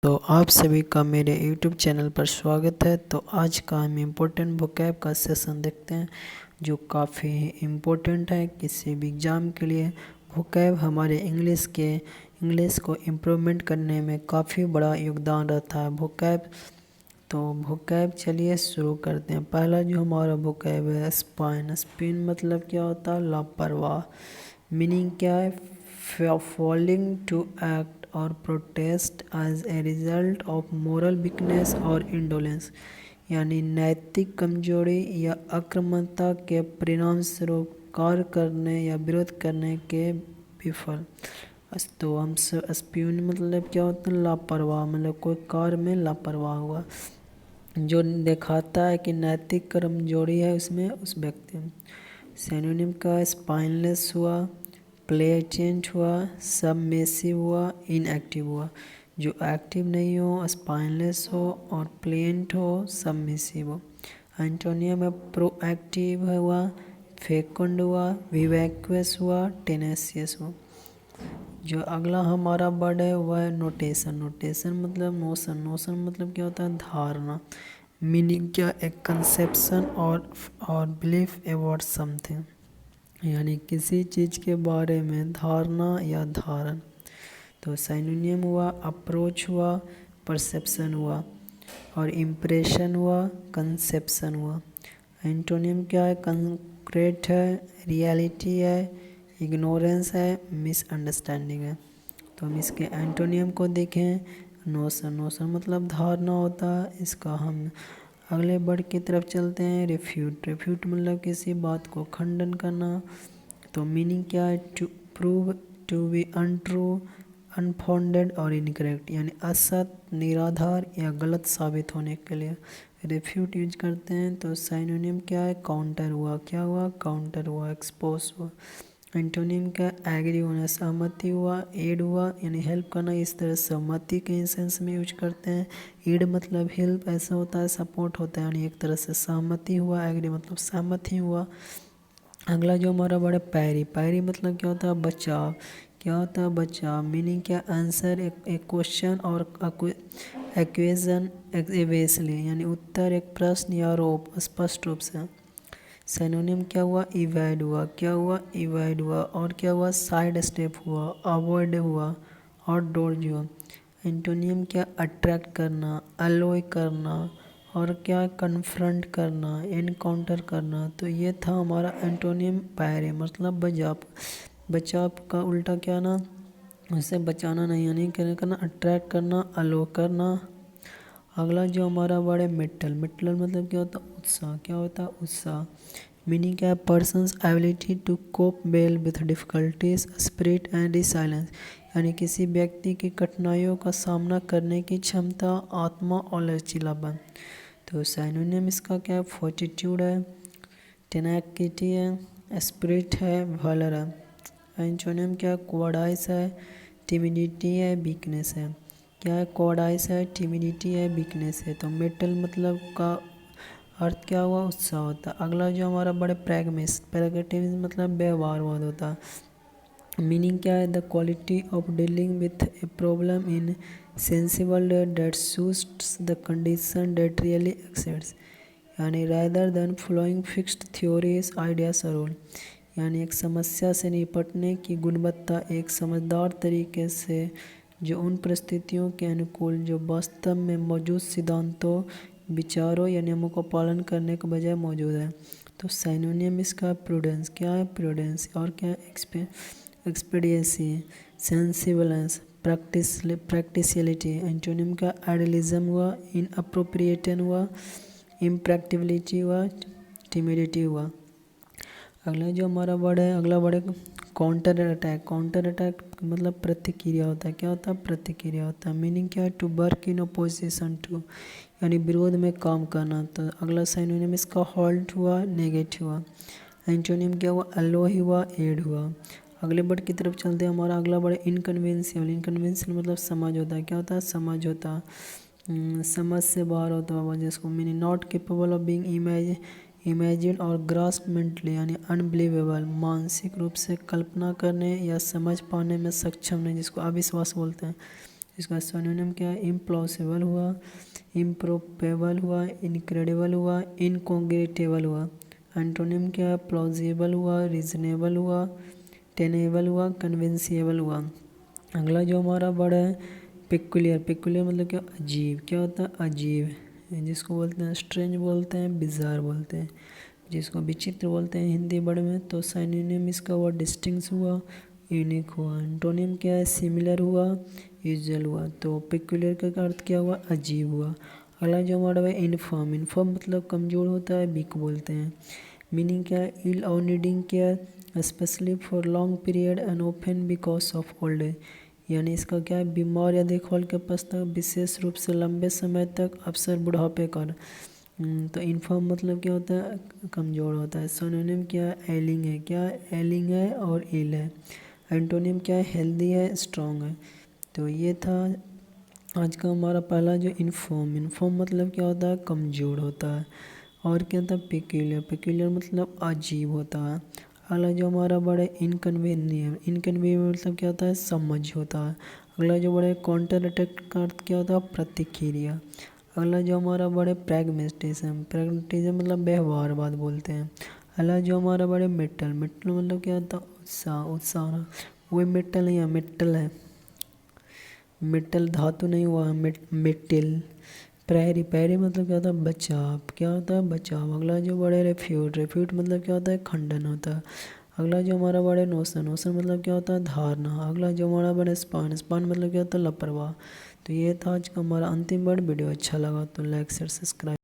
तो आप सभी का मेरे YouTube चैनल पर स्वागत है। तो आज का हम इम्पोर्टेंट वोकैब का सेशन देखते हैं जो काफ़ी इम्पोर्टेंट है किसी भी एग्ज़ाम के लिए। वोकैब हमारे इंग्लिश को इम्प्रूवमेंट करने में काफ़ी बड़ा योगदान रहता है वोकैब। तो वोकैब चलिए शुरू करते हैं। पहला जो हमारा वोकैब है स्पाइन। स्पिन मतलब क्या होता है? लापरवाह। मीनिंग क्या है? फॉलिंग टू एक्ट और protest as a result of moral weakness और इंडोलेंस, यानी नैतिक कमजोरी या आक्रामकता के परिणाम स्वरूप कार्य करने या विरोध करने के विफल। तो हम स्प्यून मतलब क्या होता है? लापरवाह, मतलब कोई कार्य में लापरवाह हुआ जो दिखाता है कि नैतिक कमजोरी है उसमें उस व्यक्ति में। सिनोनिम का स्पाइनलेस हुआ, प्लेजेंट हुआ, सबमिसिव हुआ, इनएक्टिव हुआ। जो एक्टिव नहीं हो, स्पाइनलेस हो, और प्लेजेंट हो, सबमिसिव हो। एंटोनियम में प्रोएक्टिव हुआ, फेकंड हुआ, विवैक्वस हुआ, टेनेसियस हुआ। जो अगला हमारा वर्ड है वह है नोटेशन। नोटेशन मतलब नोशन। नोशन मतलब क्या होता है? धारणा। मीनिंग क्या? एक कंसेप्शन और बिलीफ अबाउट समथिंग, यानी किसी चीज़ के बारे में धारणा या धारण। तो सिनोनिम हुआ, अप्रोच हुआ, परसेप्शन हुआ, और इम्प्रेशन हुआ, कंसेप्शन हुआ। एंटोनिम क्या है? कंक्रीट है, रियलिटी है, इग्नोरेंस है, मिसअंडरस्टैंडिंग है। तो हम इसके एंटोनियम को देखें। नोशन। नोशन मतलब धारणा होता है इसका। हम अगले वर्ड की तरफ चलते हैं। रिफ्यूट। रिफ्यूट मतलब किसी बात को खंडन करना। तो मीनिंग क्या है? To prove to be untrue, unfounded और इनकरेक्ट, यानी असत्य, निराधार या गलत साबित होने के लिए रिफ्यूट यूज करते हैं। तो साइनोनिम क्या है? काउंटर हुआ। क्या हुआ? काउंटर हुआ, एक्सपोज हुआ। एंटोनिम का एग्री होना, सहमति हुआ, एड हुआ, यानी हेल्प करना। इस तरह सहमति के सेंस में यूज करते हैं। एड मतलब हेल्प ऐसा होता है, सपोर्ट होता है, यानी एक तरह से सहमति हुआ। एग्री मतलब सहमति हुआ। अगला जो हमारा वर्ड है पैरी। पैरी मतलब क्या होता है? बचाव। क्या होता है? बचाव। मीनिंग क्या? आंसर एक क्वेश्चन और एक्वेजन एवेसली, यानी उत्तर एक प्रश्न या आरोप स्पष्ट रूप से। सिनोनिम क्या हुआ? इवैड हुआ। क्या हुआ? इवैड हुआ। और क्या हुआ? साइड स्टेप हुआ, अवॉइड हुआ, और डोज हुआ। एंटोनियम क्या? अट्रैक्ट करना, अलोय करना, और क्या? कन्फ्रंट करना, एनकाउंटर करना। तो ये था हमारा एंटोनियम पैरे, मतलब बचाव। बचाव का उल्टा क्या ना? उससे बचाना नहीं, यानी क्या करना? अट्रैक्ट करना, अलो करना। अगला जो हमारा वर्ड है मेटल। मेटल मतलब क्या होता है? उत्साह। क्या होता है? उत्साह। मीनिंग क्या है? Person's ability to cope well with difficulties, spirit and resilience, यानी किसी व्यक्ति की कठिनाइयों का सामना करने की क्षमता, आत्मा और लचीलापन। तो साइनोनिम इसका क्या है? फोर्टिट्यूड है, टेनाकिटी है, स्पिरिट है, वलर है। एंटोनिम क्या है? कोवाडाइस है, टिमिडिटी है, वीकनेस है। क्या है? कोवाडाइस है, टिमिडिटी है, वीकनेस है। तो मेटल मतलब का अर्थ क्या हुआ? उत्साह होता है। अगला जो हमारा बड़े प्रैग्मेटिज्म मतलब व्यवहारवाद होता है। मीनिंग क्या है? The quality of dealing with a problem in sensible that suits the condition that really exists, यानी rather than following fixed theories, ideas और रूल, यानी एक समस्या से निपटने की गुणवत्ता एक समझदार तरीके से जो उन परिस्थितियों के अनुकूल जो वास्तव में मौजूद सिद्धांतों, विचारों या नियमों का पालन करने के बजाय मौजूद है। तो साइनोनियम इसका प्रूडेंस। क्या है? प्रूडेंस। और क्या है? एक्सपीडियंसी, सेंसिबलेंस, प्रैक्टिसलिटी। एंटोनियम का आइडियलिज्म हुआ, इनअप्रोप्रिएटन हुआ, इम्प्रैक्टिबिलिटी हुआ, टिमिडिटी हुआ। अगला जो हमारा वर्ड है, अगला वर्ड है काउंटर अटैक। काउंटर अटैक मतलब प्रतिक्रिया होता है। क्या होता है? प्रतिक्रिया होता है। मीनिंग क्या है? To work in opposition to, यानी विरोध में काम करना। तो अगला साइनोनिम इसका हॉल्ट हुआ, नेगेटिव हुआ। एंटोनिम क्या हुआ? अलो हुआ, एड हुआ। अगले वर्ड की तरफ चलते हैं। हमारा अगला वर्ड इनकन्वीनियंशियल। इनकन्वीनियंशियल मतलब समझ होता है। क्या होता है? समझ होता है, समझ से बाहर होता है जिसको। Meaning not capable of being imagine और ग्रास्प मेंटली, यानी अनबिलीवेबल, मानसिक रूप से कल्पना करने या समझ पाने में सक्षम नहीं, जिसको अविश्वास बोलते हैं। इसका सिनोनिम क्या है, इम्पॉसिबल हुआ, इम्प्रोबेबल हुआ, इनक्रेडिबल हुआ, इनकॉन्ग्रेटेबल हुआ। एंटोनिम क्या है, प्लॉजिबल हुआ, रीजनेबल हुआ, टेनेबल हुआ, कन्विंसिबल हुआ। अगला जो हमारा वर्ड है पेक्यूलियर। पेक्यूलियर मतलब क्या, अजीब। क्या होता है, अजीब, जिसको बोलते हैं स्ट्रेंज बोलते हैं, बिजार बोलते हैं, जिसको विचित्र बोलते हैं हिंदी वर्ड में। तो सिनोनिम इसका हुआ डिस्टिंक्ट हुआ, यूनिक हुआ। एंटोनिम क्या है, सिमिलर हुआ, यूजुअल हुआ। तो पेक्यूलियर का अर्थ क्या हुआ, अजीब हुआ। अगला जो हमारा है इनफर्म। इनफर्म मतलब कमज़ोर होता है, वीक बोलते हैं। मीनिंग क्या है, ill or needing care especially for long period and often because of old age. यानी इसका क्या है, बीमार या देखभाल के पश्चात विशेष रूप से लंबे समय तक अक्सर बुढ़ापे का। तो इनफर्म मतलब क्या होता है, कमज़ोर होता है। सिनोनिम क्या है, एलिंग है। क्या एलिंग है और इल है। एंटोनिम क्या है, हेल्दी है, स्ट्रॉन्ग है। तो ये था आज का हमारा पहला जो इनफॉर्म। इनफॉर्म मतलब क्या होता है, कमज़ोर होता है। और क्या होता है, पेक्यूलियर। पेक्यूलियर मतलब अजीब होता है। अगला जो हमारा वर्ड है इनकन्वीनियंट। इनकन्वीनियंट मतलब क्या होता है, समझ होता है। अगला जो वर्ड है काउंटर अटैक का अर्थ क्या होता है, प्रतिक्रिया। अगला जो हमारा वर्ड है प्रैग्मेटिज्म। प्रैग्मेटिज्म मतलब व्यवहारवाद बोलते हैं। अगला जो हमारा वर्ड है मेटल। मेटल मतलब क्या होता है, उत्साह। उत्साह वो मेटल नहीं है, मेटल है। मेटल धातु नहीं हुआ, मेटल। प्रहरी। प्रहरी मतलब क्या होता है, बचाव। क्या होता है, बचाव। अगला जो वर्ड है रेफ्यूट। रेफ्यूट मतलब क्या होता है, खंडन होता है। अगला जो हमारा वर्ड है नोशन। नोशन मतलब क्या होता है, धारणा। अगला जो हमारा वर्ड है स्पान। स्पान मतलब क्या होता है, लापरवाह। तो ये था आज का हमारा अंतिम वर्ड। वीडियो अच्छा लगा तो लाइक शेयर सब्सक्राइब।